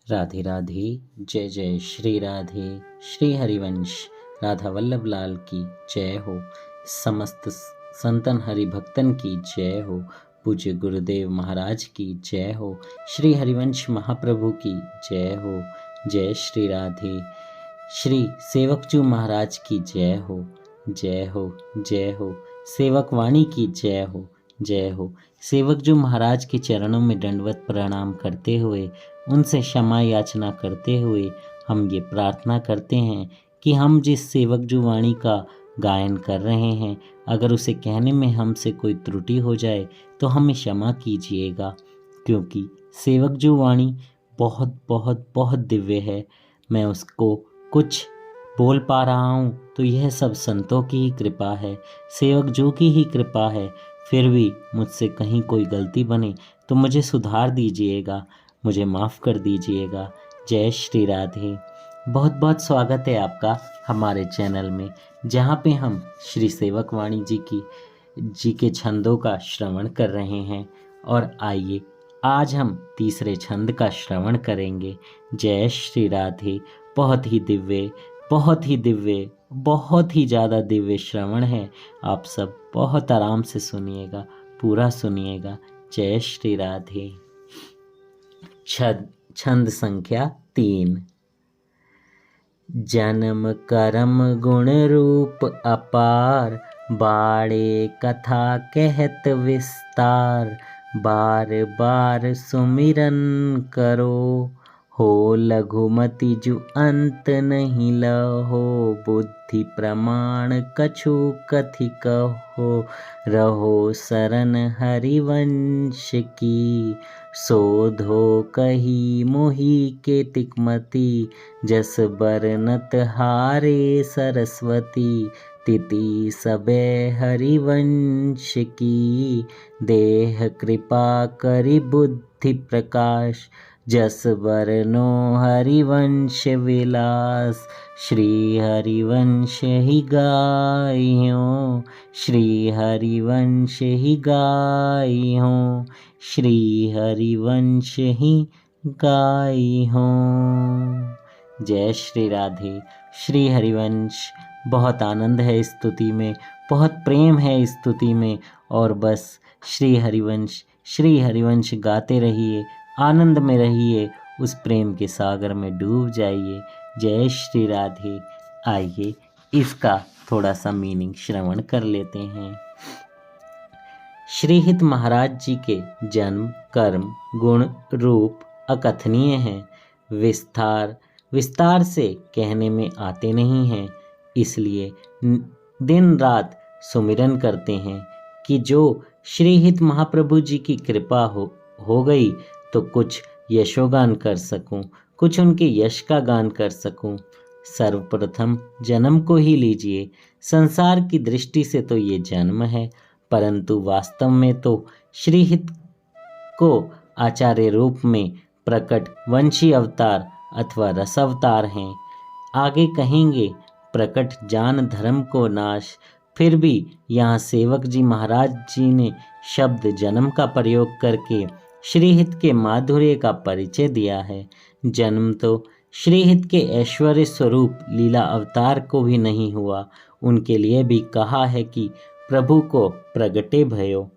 राधे राधे। जय जय श्री राधे। श्री हरिवंश राधा वल्लभ लाल की जय हो। समस्त संतन हरि भक्तन की जय हो। पूज्य गुरुदेव महाराज की जय हो। श्री हरिवंश महाप्रभु की जय हो। जय श्री राधे। श्री सेवकजू महाराज की जय हो। जय हो जय हो। सेवक वाणी की जय हो। जय हो। सेवकजू महाराज के चरणों में दंडवत प्रणाम करते हुए, उनसे क्षमा याचना करते हुए हम ये प्रार्थना करते हैं कि हम जिस सेवकजू वाणी का गायन कर रहे हैं, अगर उसे कहने में हमसे कोई त्रुटि हो जाए तो हमें क्षमा कीजिएगा, क्योंकि सेवकजू वाणी बहुत बहुत बहुत दिव्य है। मैं उसको कुछ बोल पा रहा हूँ तो यह सब संतों की ही कृपा है, सेवकजू की ही कृपा है। फिर भी मुझसे कहीं कोई गलती बने तो मुझे सुधार दीजिएगा, मुझे माफ़ कर दीजिएगा। जय श्री राधे। बहुत बहुत स्वागत है आपका हमारे चैनल में, जहाँ पे हम श्री सेवक वाणी जी के छंदों का श्रवण कर रहे हैं। और आइए आज हम तीसरे छंद का श्रवण करेंगे। जय श्री राधे। बहुत ही दिव्य, बहुत ही दिव्य, बहुत ही ज़्यादा दिव्य श्रवण है। आप सब बहुत आराम से सुनिएगा, पूरा सुनिएगा। जय श्री राधे। छंद संख्या 3। जन्म कर्म गुण रूप अपार, बाड़े कथा कहत विस्तार। बार बार सुमिरन करो, हो लघुमति जु अंत नहीं लहो। बुद्धि प्रमाण कछु कथि कहो, रहो शरण हरिवंश की। शोधो कही मोहि के तिकमति, जस बरनत हारे सरस्वती। तिति सबे हरिवंश की, देह कृपा करि बुद्धि प्रकाश। जस बरनो हरिवंश विलास, श्री हरिवंश ही गाइयो। श्री हरिवंश ही गाइयो, श्री हरिवंश ही गाइयो। जय श्री राधे। श्री हरिवंश, बहुत आनंद है इस स्तुति में, बहुत प्रेम है इस स्तुति में। और बस श्री हरिवंश गाते रहिए, आनंद में रहिए, उस प्रेम के सागर में डूब जाइए। जय श्री राधे। आइए इसका थोड़ा सा मीनिंग श्रवण कर लेते हैं। श्रीहित महाराज जी के जन्म कर्म गुण रूप अकथनीय हैं, विस्तार से कहने में आते नहीं हैं। इसलिए दिन रात सुमिरन करते हैं कि जो श्रीहित महाप्रभु जी की कृपा हो गई तो कुछ यशोगान कर सकूं, कुछ उनके यश का गान कर सकूं। सर्वप्रथम जन्म को ही लीजिए। संसार की दृष्टि से तो ये जन्म है, परंतु वास्तव में तो श्रीहित को आचार्य रूप में प्रकट वंशी अवतार अथवा रस अवतार हैं। आगे कहेंगे प्रकट जान धर्म को नाश। फिर भी यहाँ सेवक जी महाराज जी ने शब्द जन्म का प्रयोग करके श्रीहित के माधुर्य का परिचय दिया है। जन्म तो श्रीहित के ऐश्वर्य स्वरूप लीला अवतार को भी नहीं हुआ, उनके लिए भी कहा है कि प्रभु को प्रगटे भयो।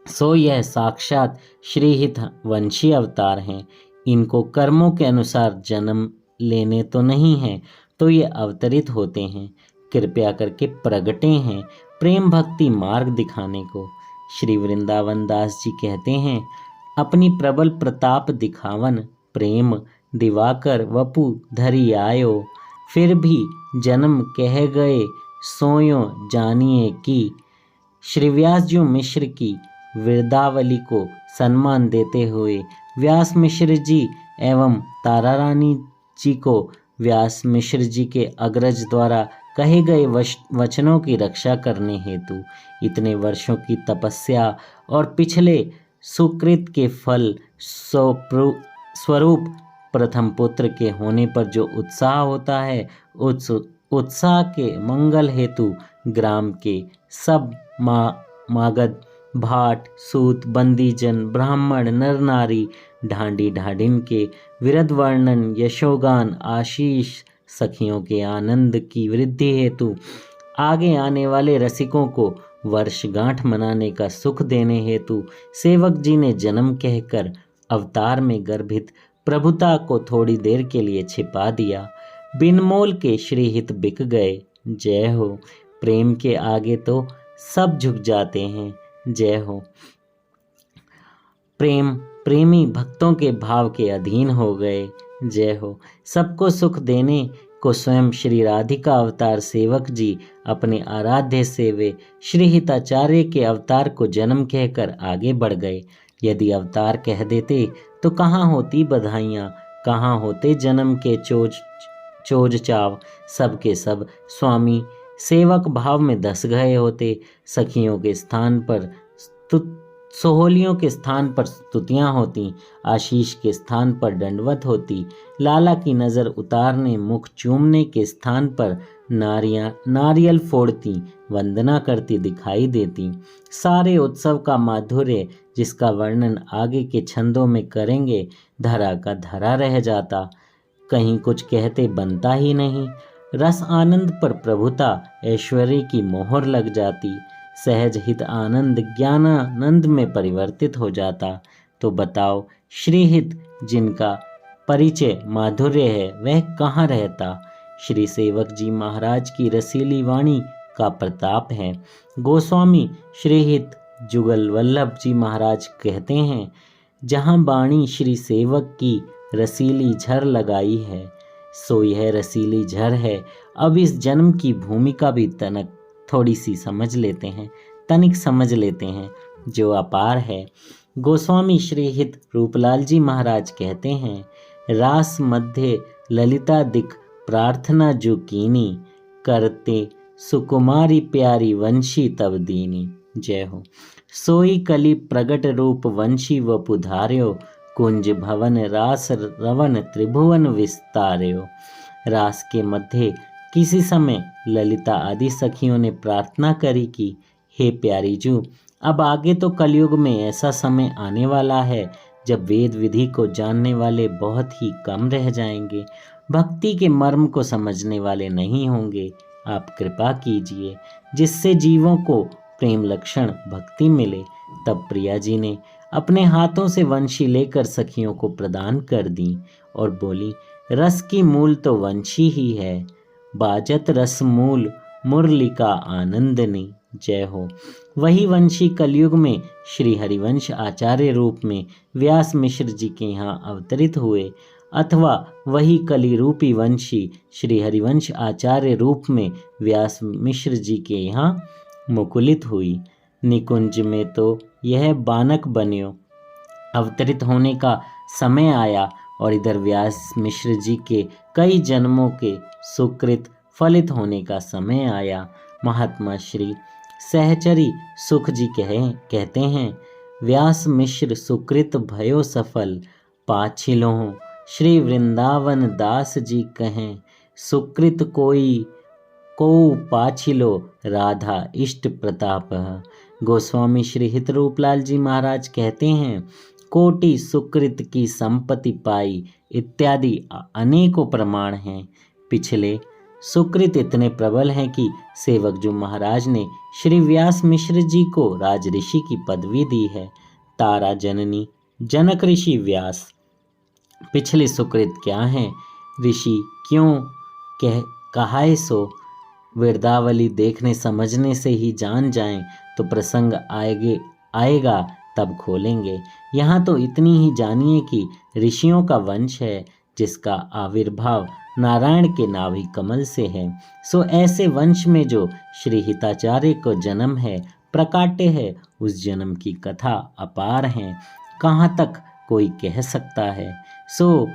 सो यह साक्षात श्रीहित वंशी अवतार हैं। इनको कर्मों के अनुसार जन्म लेने तो नहीं है, तो ये अवतरित होते हैं, कृपया करके प्रगटे हैं प्रेम भक्ति मार्ग दिखाने को। श्री वृंदावन दास जी कहते हैं, अपनी प्रबल प्रताप दिखावन, प्रेम दिवाकर वपु धरि आयो। फिर भी जन्म कह गए सोयो जानिए की। श्री व्यास जी मिश्र की वृंदावली को सम्मान देते हुए व्यास मिश्र जी एवं तारा रानी जी को व्यास मिश्र जी के अग्रज द्वारा कहे गए वचनों की रक्षा करने हेतु इतने वर्षों की तपस्या और पिछले सुकृत के फल स्वरूप प्रथम पुत्र के होने पर जो उत्साह होता है, उस उत्साह के मंगल हेतु ग्राम के सब मागध भाट सूत बंदीजन ब्राह्मण नर नारी ढांडी ढाडिन के विरध वर्णन, यशोगान, आशीष, सखियों के आनंद की वृद्धि हेतु, आगे आने वाले रसिकों को वर्षगांठ मनाने का सुख देने हेतु सेवक जी ने जन्म कहकर अवतार में गर्भित प्रभुता को थोड़ी देर के लिए छिपा दिया। बिन मोल के श्रीहित बिक गए। जय हो। प्रेम के आगे तो सब झुक जाते हैं। जय हो। प्रेमी भक्तों के भाव के अधीन हो गए। जय हो। सबको सुख देने को स्वयं श्री राधिका अवतार सेवक जी अपने आराध्य सेवे श्री हिताचार्य के अवतार को जन्म कहकर आगे बढ़ गए। यदि अवतार कह देते तो कहाँ होती बधाइयाँ, कहाँ होते जन्म के चोज चाव। सब के सब स्वामी सेवक भाव में धस गए होते। सखियों के स्थान पर सोहलियों के स्थान पर स्तुतियाँ होती, आशीष के स्थान पर दंडवत होती, लाला की नज़र उतारने मुख चूमने के स्थान पर नारियल फोड़ती, वंदना करती दिखाई देती। सारे उत्सव का माधुर्य जिसका वर्णन आगे के छंदों में करेंगे धरा का धरा रह जाता, कहीं कुछ कहते बनता ही नहीं। रस आनंद पर प्रभुता ऐश्वर्य की मोहर लग जाती, सहज हित आनंद ज्ञानानंद में परिवर्तित हो जाता। तो बताओ श्रीहित जिनका परिचय माधुर्य है वह कहाँ रहता। श्री सेवक जी महाराज की रसीली वाणी का प्रताप है। गोस्वामी श्रीहित जुगल वल्लभ जी महाराज कहते हैं, जहाँ वाणी श्री सेवक की रसीली झर लगाई है सो यह रसीली झर है। अब इस जन्म की भूमिका भी थोड़ी सी समझ लेते हैं, तनिक समझ लेते हैं, जो अपार है। गोस्वामी श्रीहित रूपलाल जी महाराज कहते हैं, रास मध्य ललिता दिक प्रार्थना जो कीनी, करते सुकुमारी प्यारी वंशी तब दीनी। जय हो। सोई कली प्रगट रूप वंशी वपु धार्यो, कुंज भवन रास रवन त्रिभुवन विस्तार्यो। रास के मध्य किसी समय ललिता आदि सखियों ने प्रार्थना करी कि हे प्यारी जू, अब आगे तो कलयुग में ऐसा समय आने वाला है जब वेद विधि को जानने वाले बहुत ही कम रह जाएंगे, भक्ति के मर्म को समझने वाले नहीं होंगे। आप कृपा कीजिए जिससे जीवों को प्रेम लक्षण भक्ति मिले। तब प्रिया जी ने अपने हाथों से वंशी लेकर सखियों को प्रदान कर दी और बोली, रस की मूल तो वंशी ही है, बाजत रस मूल मुरली का आनंदनी। जय हो। वही वंशी कलयुग में श्री हरिवंश आचार्य रूप में व्यास मिश्र जी के यहाँ अवतरित हुए, अथवा वही कली रूपी वंशी श्री हरिवंश आचार्य रूप में व्यास मिश्र जी के यहाँ मुकुलित हुई। निकुंज में तो यह बानक बन्यो अवतरित होने का समय आया और इधर व्यास मिश्र जी के कई जन्मों के सुकृत फलित होने का समय आया। महात्मा श्री सहचरी सुख जी कहते हैं, व्यास मिश्र सुकृत भयो सफल, पाछिलों श्री वृंदावन दास जी कहें, सुकृत कोई को पाछिलो राधा इष्ट प्रताप। गोस्वामी श्री हितरूपलाल जी महाराज कहते हैं, कोटि सुकृत की संपत्ति पाई इत्यादि अनेकों प्रमाण हैं। पिछले सुकृत इतने प्रबल हैं कि सेवक जो महाराज ने श्री व्यास मिश्र जी को राज ऋषि की पदवी दी है। तारा जननी जनक ऋषि व्यास। पिछले सुकृत क्या हैं, ऋषि क्यों कहाए सो। वृंदावली देखने समझने से ही जान जाएं तो प्रसंग आएगा तब खोलेंगे। यहाँ तो इतनी ही जानिए कि ऋषियों का वंश है जिसका आविर्भाव नारायण के नाभि कमल से है। सो ऐसे वंश में जो श्री हिताचार्य को जन्म है प्रकाट्य है, उस जन्म की कथा अपार है, कहाँ तक कोई कह सकता है। सो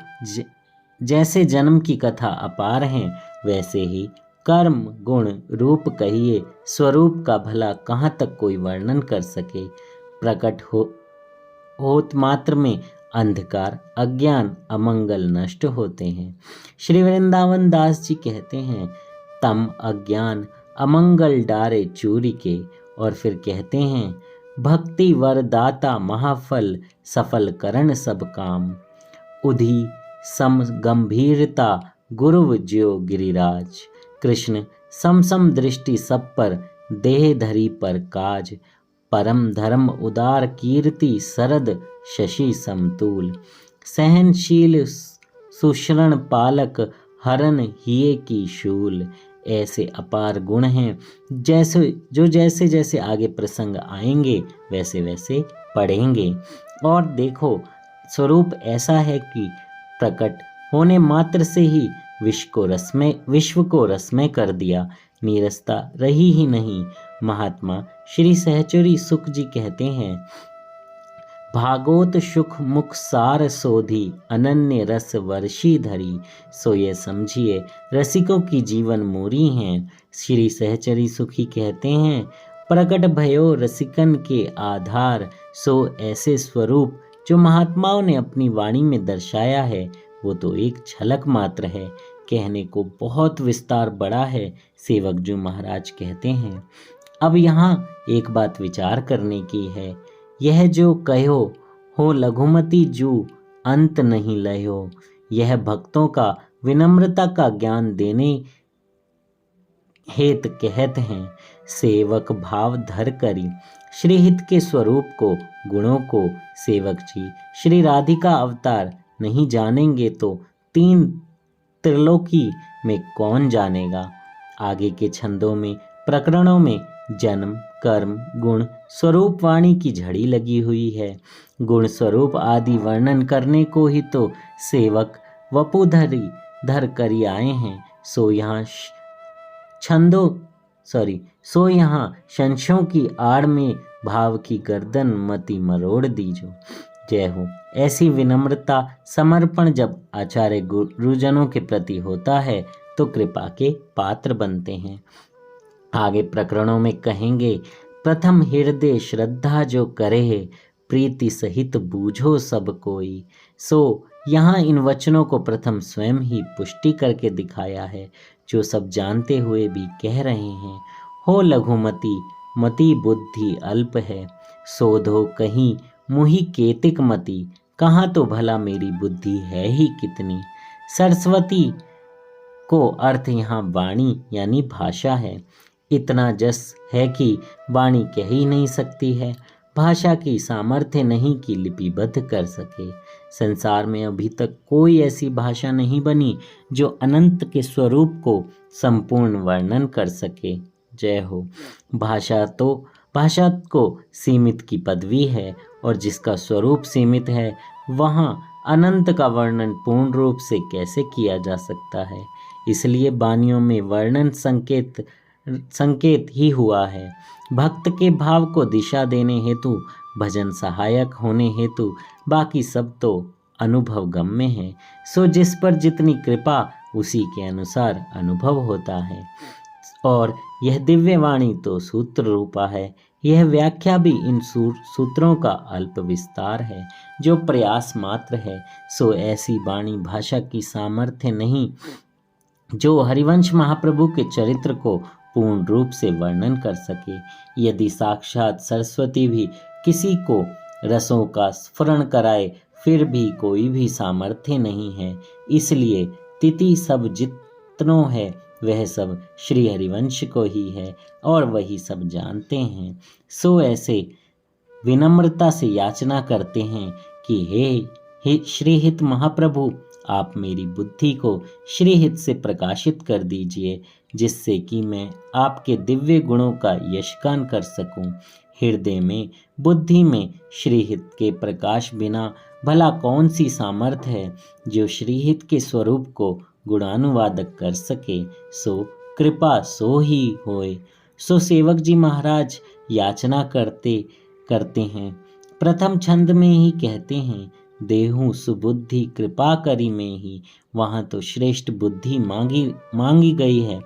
जैसे जन्म की कथा अपार है वैसे ही कर्म गुण रूप कहिए स्वरूप का भला कहाँ तक कोई वर्णन कर सके। प्रकट होत मात्र में अंधकार अज्ञान अमंगल नष्ट होते हैं। श्री वृंदावन दास जी कहते हैं, तम अज्ञान अमंगल डारे चूरी के। और फिर कहते हैं, भक्ति वरदाता महाफल सफल करण सब काम। उधी सम गंभीरता गुरु ज्यो गिरिराज। कृष्ण सम सम दृष्टि सब पर देह धरी पर काज। परम धर्म उदार कीर्ति सरद शशि समतूल। सहनशील सुशरण पालक हरन हिये की शूल। ऐसे अपार गुण हैं जैसे जैसे आगे प्रसंग आएंगे वैसे वैसे पढ़ेंगे। और देखो स्वरूप ऐसा है कि प्रकट होने मात्र से ही विश्व को रसमय कर दिया, नीरसता रही ही नहीं। महात्मा श्री सहचरी सुख जी कहते हैं, भागोत सुख मुख सार सोधी अनन्य रस वर्षी धरी। सो ये समझिए रसिकों की जीवन मोरी हैं। श्री सहचरी सुखी कहते हैं, प्रकट भयो रसिकन के आधार। सो ऐसे स्वरूप जो महात्माओं ने अपनी वाणी में दर्शाया है वो तो एक झलक मात्र है, कहने को बहुत विस्तार बड़ा है। सेवक जो महाराज कहते हैं, अब यहाँ एक बात विचार करने की है, यह जो कहो हो लघुमती जू अंत नहीं लयो। यह भक्तों का विनम्रता का ज्ञान देने हेत कहत हैं। सेवक भाव धर करी श्रीहित के स्वरूप को गुणों को सेवक जी श्री राधिका अवतार नहीं जानेंगे तो तीन त्रिलोकी में कौन जानेगा। आगे के छंदों में प्रकरणों में जन्म कर्म गुण स्वरूप वाणी की झड़ी लगी हुई है। गुण स्वरूप आदि वर्णन करने को ही तो सेवक वपुधरी धर करी आए हैं। सो यहाँ संशयों की आड़ में भाव की गर्दन मति मरोड़ दीजो। जय हो। ऐसी विनम्रता समर्पण जब आचार्य गुरुजनों के प्रति होता है तो कृपा के पात्र बनते हैं। आगे प्रकरणों में कहेंगे, प्रथम हृदय श्रद्धा जो करे प्रीति सहित बूझो सब कोई। सो यहाँ इन वचनों को प्रथम स्वयं ही पुष्टि करके दिखाया है, जो सब जानते हुए भी कह रहे हैं। हो लघुमती मति बुद्धि अल्प है, शोधो कहीं मुहि केतिक मति। कहाँ तो भला मेरी बुद्धि है ही कितनी। सरस्वती को अर्थ यहाँ वाणी यानी भाषा है। इतना जस है कि वाणी कह ही नहीं सकती है। भाषा की सामर्थ्य नहीं कि लिपिबद्ध कर सके। संसार में अभी तक कोई ऐसी भाषा नहीं बनी जो अनंत के स्वरूप को संपूर्ण वर्णन कर सके। जय हो। भाषा को सीमित की पदवी है और जिसका स्वरूप सीमित है वहाँ अनंत का वर्णन पूर्ण रूप से कैसे किया जा सकता है। इसलिए वाणियों में वर्णन संकेत ही हुआ है। भक्त के भाव को दिशा देने हेतु, भजन सहायक होने हेतु बाकी सब तो अनुभव गम्य है। सो जिस पर जितनी कृपा उसी के अनुसार अनुभव होता है। और यह दिव्य वाणी तो सूत्र रूपा है। यह व्याख्या भी इन सूत्रों का अल्प विस्तार है जो प्रयास मात्र है। सो ऐसी वाणी भाषा की सामर्थ्य नहीं जो हरिवंश महाप्रभु के चरित्र को पूर्ण रूप से वर्णन कर सके। यदि साक्षात सरस्वती भी किसी को रसों का स्फुरण कराए फिर भी कोई भी सामर्थ्य नहीं है। इसलिए तिथि सब जितनों है वह सब श्री हरिवंश को ही है और वही सब जानते हैं। सो ऐसे विनम्रता से याचना करते हैं कि हे श्रीहित महाप्रभु, आप मेरी बुद्धि को श्रीहित से प्रकाशित कर दीजिए, जिससे कि मैं आपके दिव्य गुणों का यशगान कर सकूं। हृदय में बुद्धि में श्रीहित के प्रकाश बिना भला कौन सी सामर्थ्य है जो श्रीहित के स्वरूप को गुणानुवादक कर सके। सो कृपा सो ही होए। सो सेवक जी महाराज याचना करते हैं। प्रथम छंद में ही कहते हैं, देहु सुबुद्धि कृपा करी में ही। वहाँ तो श्रेष्ठ बुद्धि मांगी गई है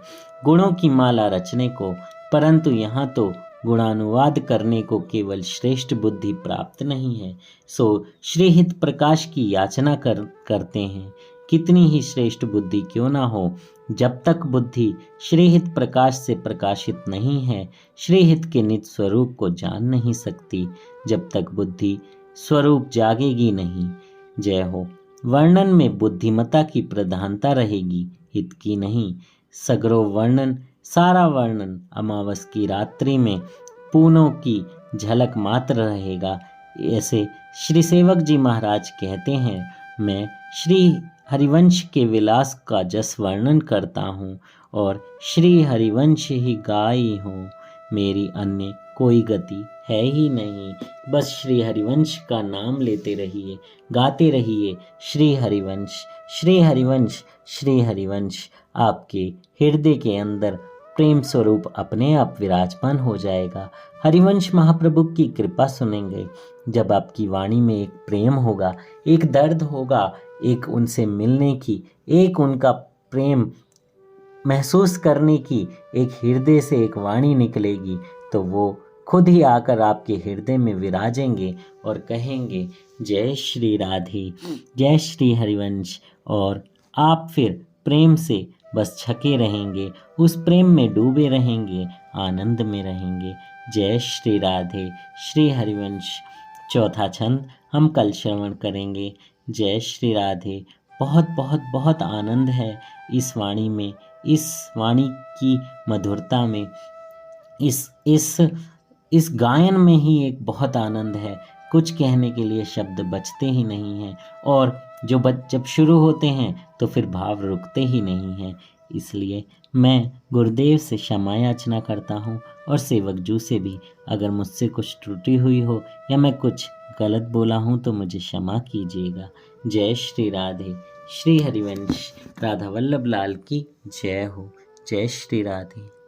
गुणों की माला रचने को, परंतु यहाँ तो गुणानुवाद करने को केवल श्रेष्ठ बुद्धि प्राप्त नहीं है। सो श्रीहित प्रकाश की याचना करते हैं। कितनी ही श्रेष्ठ बुद्धि क्यों ना हो, जब तक बुद्धि श्रीहित प्रकाश से प्रकाशित नहीं है, श्रीहित के निज स्वरूप को जान नहीं सकती। जब तक बुद्धि स्वरूप जागेगी नहीं। जय हो। वर्णन में बुद्धिमता की प्रधानता रहेगी, हित की नहीं। सगरो वर्णन, सारा वर्णन अमावस की रात्रि में पूनों की झलक मात्र रहेगा। ऐसे श्री सेवक जी महाराज कहते हैं, मैं श्री हरिवंश के विलास का जस वर्णन करता हूँ और श्री हरिवंश ही गाई हूँ, मेरी अन्य कोई गति है ही नहीं। बस श्री हरिवंश का नाम लेते रहिए, गाते रहिए, श्री हरिवंश, श्री हरिवंश, श्री हरिवंश। आपके हृदय के अंदर प्रेम स्वरूप अपने आप विराजमान हो जाएगा। हरिवंश महाप्रभु की कृपा सुनेंगे जब आपकी वाणी में एक प्रेम होगा, एक दर्द होगा, एक उनसे मिलने की, एक उनका प्रेम महसूस करने की एक हृदय से एक वाणी निकलेगी, तो वो खुद ही आकर आपके हृदय में विराजेंगे और कहेंगे जय श्री राधे, जय श्री हरिवंश। और आप फिर प्रेम से बस छके रहेंगे, उस प्रेम में डूबे रहेंगे, आनंद में रहेंगे। जय श्री राधे, श्री हरिवंश। चौथा छंद हम कल श्रवण करेंगे। जय श्री राधे। बहुत बहुत बहुत आनंद है इस वाणी में, इस वाणी की मधुरता में, इस गायन में ही एक बहुत आनंद है। कुछ कहने के लिए शब्द बचते ही नहीं हैं, और जब शुरू होते हैं तो फिर भाव रुकते ही नहीं हैं। इसलिए मैं गुरुदेव से क्षमा याचना करता हूँ, और सेवक जू से भी, अगर मुझसे कुछ त्रुटि हुई हो या मैं कुछ गलत बोला हूँ तो मुझे क्षमा कीजिएगा। जय श्री राधे। श्री हरिवंश। राधा वल्लभ लाल की जय हो। जय श्री राधे।